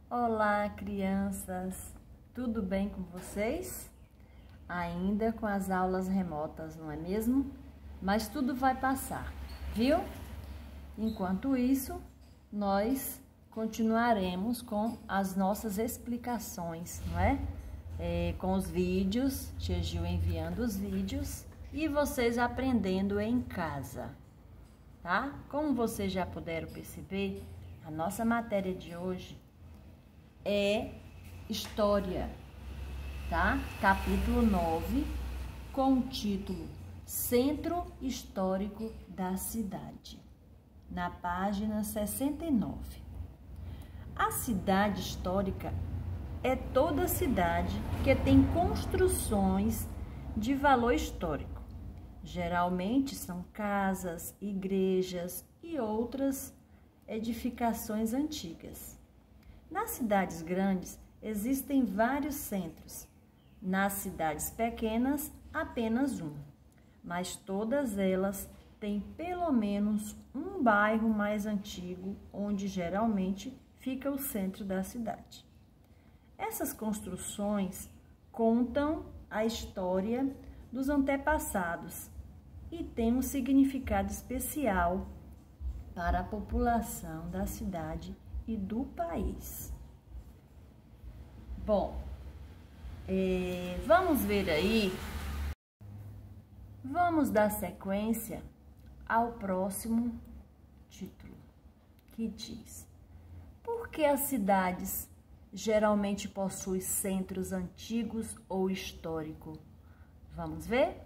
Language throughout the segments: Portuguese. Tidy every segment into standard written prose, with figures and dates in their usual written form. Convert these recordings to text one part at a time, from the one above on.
Olá, crianças! Tudo bem com vocês? Ainda com as aulas remotas, não é mesmo? Mas tudo vai passar, viu? Enquanto isso, nós continuaremos com as nossas explicações, não é? Com os vídeos, Tia Gil enviando os vídeos e vocês aprendendo em casa, tá? Como vocês já puderam perceber, a nossa matéria de hoje é História, tá? Capítulo 9, com o título Centro Histórico da Cidade, na página 69. A cidade histórica é toda cidade que tem construções de valor histórico. Geralmente são casas, igrejas e outras edificações antigas. Nas cidades grandes existem vários centros. Nas cidades pequenas, apenas um. Mas todas elas têm pelo menos um bairro mais antigo, onde geralmente fica o centro da cidade. Essas construções contam a história dos antepassados e têm um significado especial para a população da cidade e do país. Bom, vamos ver aí, vamos dar sequência ao próximo título, que diz: por que as cidades geralmente possuem centros antigos ou históricos? Vamos ver?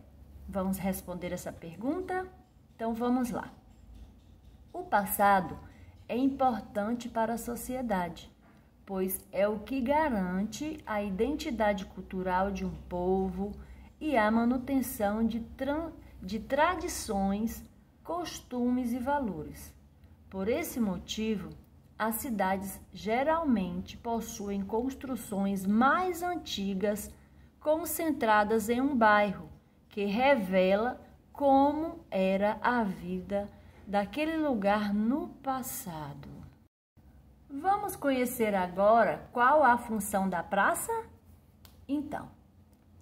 Vamos responder essa pergunta? Então vamos lá. O passado é importante para a sociedade, pois é o que garante a identidade cultural de um povo e a manutenção de tradições, costumes e valores. Por esse motivo, as cidades geralmente possuem construções mais antigas concentradas em um bairro, que revela como era a vida daquele lugar no passado. Vamos conhecer agora qual a função da praça? Então,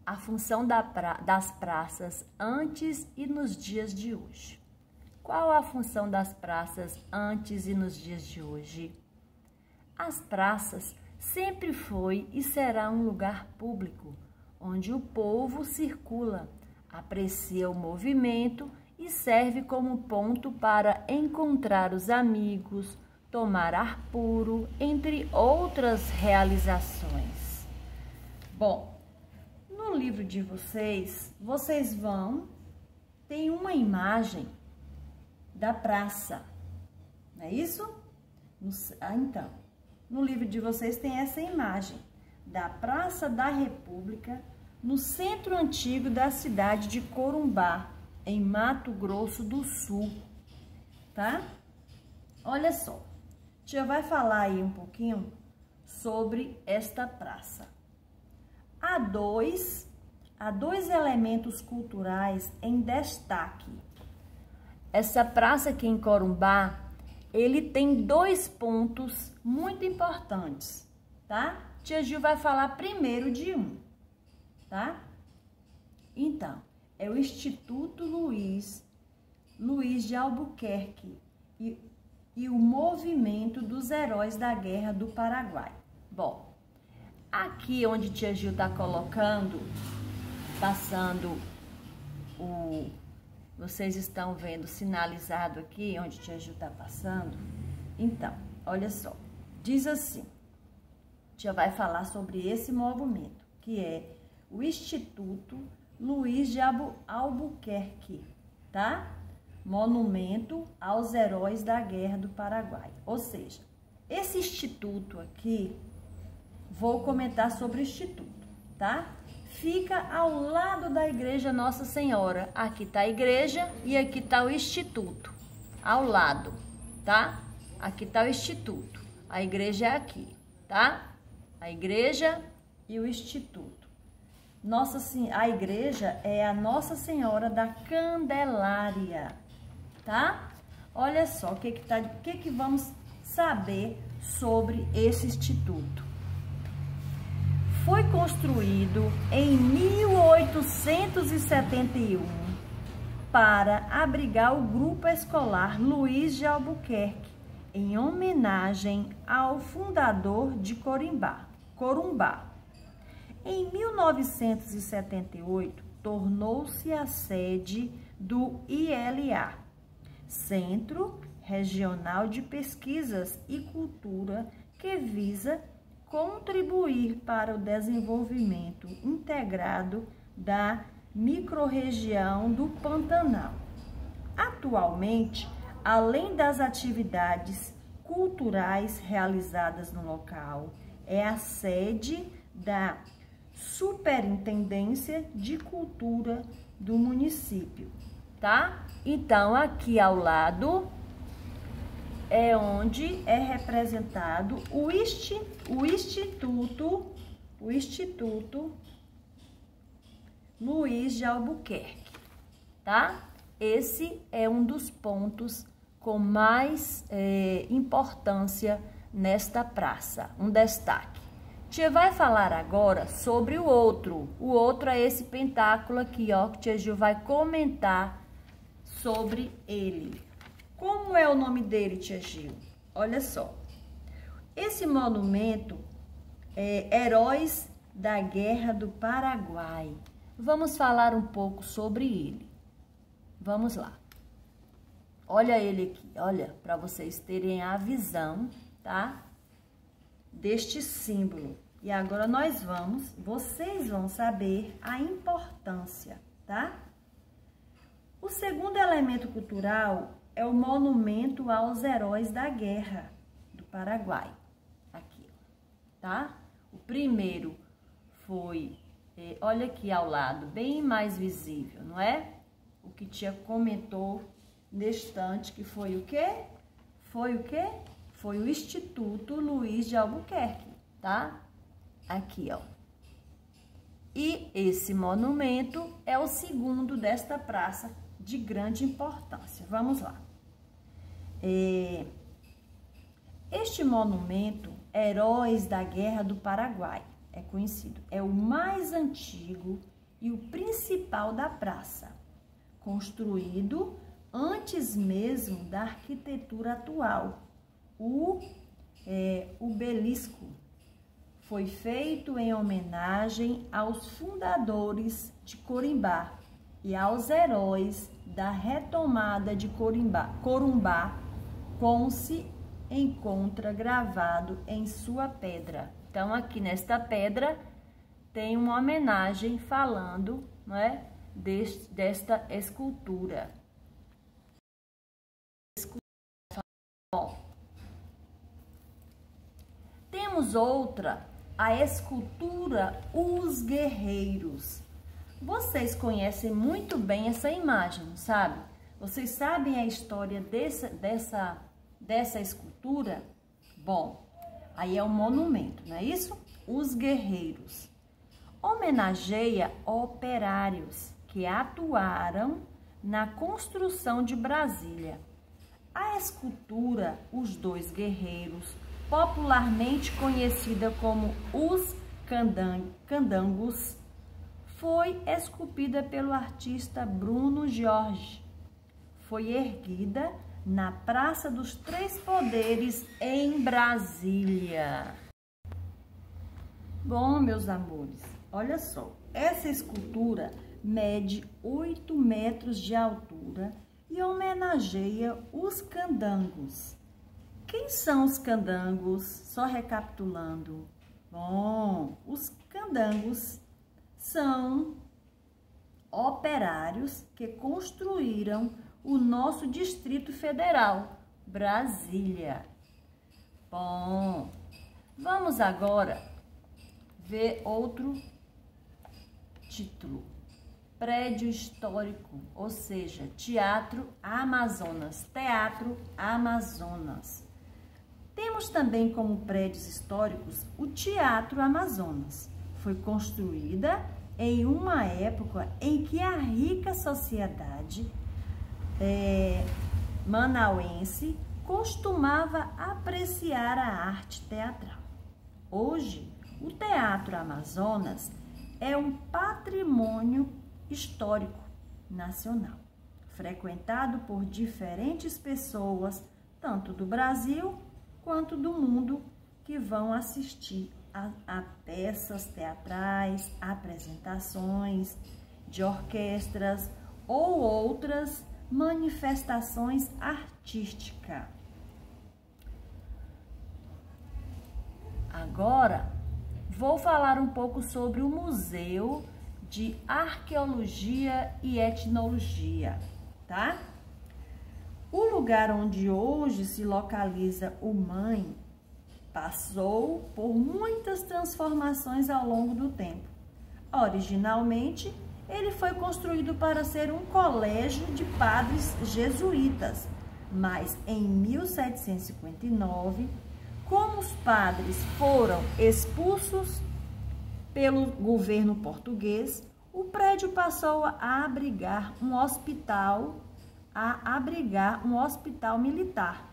a função das praças antes e nos dias de hoje. Qual a função das praças antes e nos dias de hoje? As praças sempre foi e será um lugar público, onde o povo circula, aprecia o movimento e serve como ponto para encontrar os amigos, tomar ar puro, entre outras realizações. Bom, no livro de vocês tem uma imagem da praça, não é isso? Então, no livro de vocês tem essa imagem da Praça da República, no centro antigo da cidade de Corumbá, em Mato Grosso do Sul, tá? Olha só, tia vai falar aí um pouquinho sobre esta praça. Há dois elementos culturais em destaque. Essa praça aqui em Corumbá, ele tem dois pontos muito importantes, tá? Tia Gil vai falar primeiro de um, tá? Então, é o Instituto Luiz de Albuquerque e o Movimento dos Heróis da Guerra do Paraguai. Bom, aqui onde tia Gil tá colocando, passando vocês estão vendo sinalizado aqui onde tia Gil tá passando? Então, olha só, diz assim, tia vai falar sobre esse movimento, que é o Instituto Luiz de Albuquerque, tá? Monumento aos Heróis da Guerra do Paraguai. Ou seja, esse instituto aqui, vou comentar sobre o instituto, tá? Fica ao lado da Igreja Nossa Senhora. Aqui tá a igreja e aqui tá o instituto, ao lado, tá? Aqui tá o instituto, a igreja é aqui, tá? A igreja e o instituto. A igreja é a Nossa Senhora da Candelária, tá? Olha só o que vamos saber sobre esse instituto. Foi construído em 1871 para abrigar o grupo escolar Luiz de Albuquerque, em homenagem ao fundador de Corumbá. Em 1978, tornou-se a sede do ILA, Centro Regional de Pesquisas e Cultura, que visa contribuir para o desenvolvimento integrado da microrregião do Pantanal. Atualmente, além das atividades culturais realizadas no local, é a sede da Superintendência de Cultura do município, tá? Então, aqui ao lado é onde é representado o Instituto Luiz de Albuquerque, tá? Esse é um dos pontos com mais importância nesta praça, um destaque. Tia vai falar agora sobre o outro. O outro é esse pentáculo aqui, ó, que Tia Gil vai comentar sobre ele. Como é o nome dele, Tia Gil? Olha só. Esse monumento é Heróis da Guerra do Paraguai. Vamos falar um pouco sobre ele. Vamos lá. Olha ele aqui, olha, para vocês terem a visão, tá? Deste símbolo. E agora vocês vão saber a importância, tá? O segundo elemento cultural é o monumento aos heróis da guerra do Paraguai. Aqui, tá? O primeiro foi, olha aqui ao lado, bem mais visível, não é? O que Tia comentou neste instante, que foi o quê? Foi o quê? Foi o Instituto Luiz de Albuquerque, tá? Aqui, ó. E esse monumento é o segundo desta praça de grande importância. Vamos lá. Este monumento, Heróis da Guerra do Paraguai, é conhecido. É o mais antigo e o principal da praça, construído antes mesmo da arquitetura atual. O obelisco foi feito em homenagem aos fundadores de Corumbá e aos heróis da retomada de Corumbá, como se encontra gravado em sua pedra. Então, aqui nesta pedra tem uma homenagem falando, não é, desta escultura. Bom, temos outra, a escultura Os Guerreiros. Vocês conhecem muito bem essa imagem, sabe? Vocês sabem a história dessa escultura? Bom, aí é um monumento, não é isso? Os Guerreiros. Homenageia operários que atuaram na construção de Brasília. A escultura Os Dois Guerreiros, popularmente conhecida como Os Candangos, foi esculpida pelo artista Bruno Jorge. Foi erguida na Praça dos Três Poderes, em Brasília. Bom, meus amores, olha só. Essa escultura mede 8 metros de altura e homenageia os candangos. Quem são os candangos? Só recapitulando. Bom, os candangos são operários que construíram o nosso Distrito Federal, Brasília. Bom, vamos agora ver outro título. Prédio histórico, ou seja, Teatro Amazonas. Teatro Amazonas. Temos também como prédios históricos o Teatro Amazonas. Foi construída em uma época em que a rica sociedade manauense costumava apreciar a arte teatral. Hoje, o Teatro Amazonas é um patrimônio histórico nacional, frequentado por diferentes pessoas, tanto do Brasil quanto do mundo, que vão assistir a peças teatrais, apresentações de orquestras ou outras manifestações artísticas. Agora, vou falar um pouco sobre o Museu de Arqueologia e Etnologia, tá? O lugar onde hoje se localiza o MAM passou por muitas transformações ao longo do tempo. Originalmente, ele foi construído para ser um colégio de padres jesuítas, mas em 1759, como os padres foram expulsos pelo governo português, o prédio passou a abrigar um hospital militar.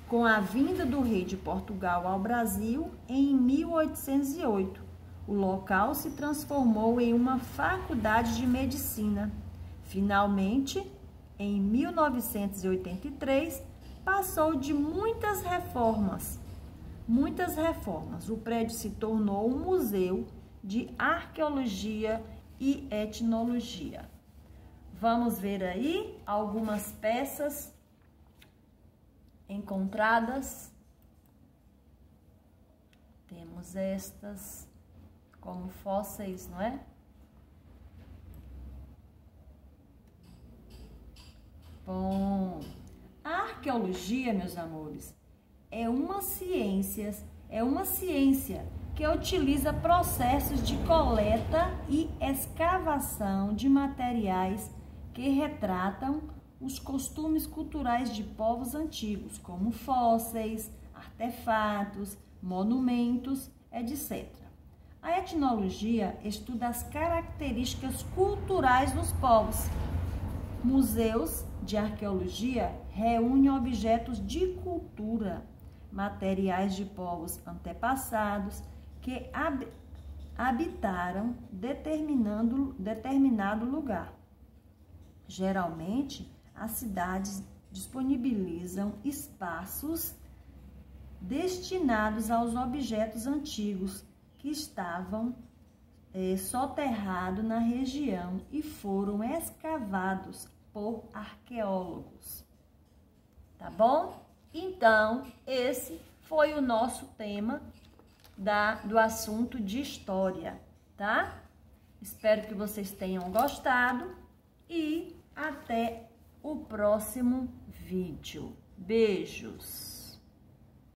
Com a vinda do rei de Portugal ao Brasil em 1808, o local se transformou em uma faculdade de medicina. Finalmente, em 1983, passou de muitas reformas. O prédio se tornou um museu de arqueologia e etnologia. Vamos ver aí algumas peças encontradas. Temos estas como fósseis, não é? Bom, a arqueologia, meus amores, é uma ciência que utiliza processos de coleta e escavação de materiais que retratam os costumes culturais de povos antigos, como fósseis, artefatos, monumentos, etc. A etnologia estuda as características culturais dos povos. Museus de arqueologia reúnem objetos de cultura, materiais de povos antepassados que habitaram determinado lugar. Geralmente, as cidades disponibilizam espaços destinados aos objetos antigos que estavam soterrados na região e foram escavados por arqueólogos. Tá bom? Então, esse foi o nosso tema do assunto de história, tá? Espero que vocês tenham gostado e até o próximo vídeo. Beijos!